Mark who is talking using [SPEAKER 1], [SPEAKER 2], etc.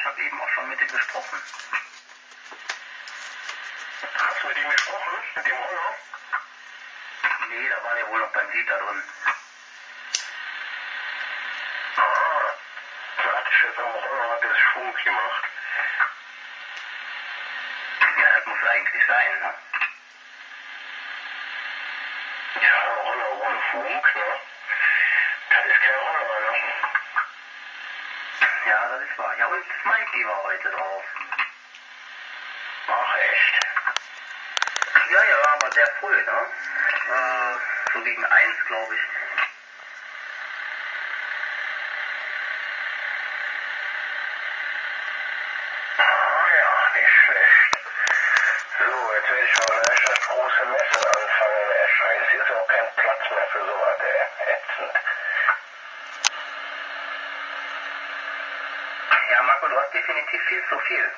[SPEAKER 1] habe eben auch schon mit ihm gesprochen.
[SPEAKER 2] Hast du mit ihm gesprochen? Mit dem Roller?
[SPEAKER 1] Nee, da war der wohl noch beim Dieter drin.
[SPEAKER 2] Aha. Da hatte ich jetzt am Roller, hat der sich Funk gemacht.
[SPEAKER 1] Ja, das muss eigentlich sein, ne?
[SPEAKER 2] Ja, ein Roller ohne Funk, ne? Das ist kein Roller, ne?
[SPEAKER 1] Ja, das ist wahr. Ja, und Mikey war heute drauf.
[SPEAKER 2] Ach, echt?
[SPEAKER 1] Ja, ja, aber sehr früh, ne? So gegen 1, glaube ich.
[SPEAKER 2] Ah ja, nicht schlecht. So, jetzt werde ich aber gleich das große Messen anfangen. Der Scheiß, hier ist auch kein Platz mehr für sowas, ey. Ätzend.
[SPEAKER 1] Ja, Marco, du hast definitiv viel zu viel.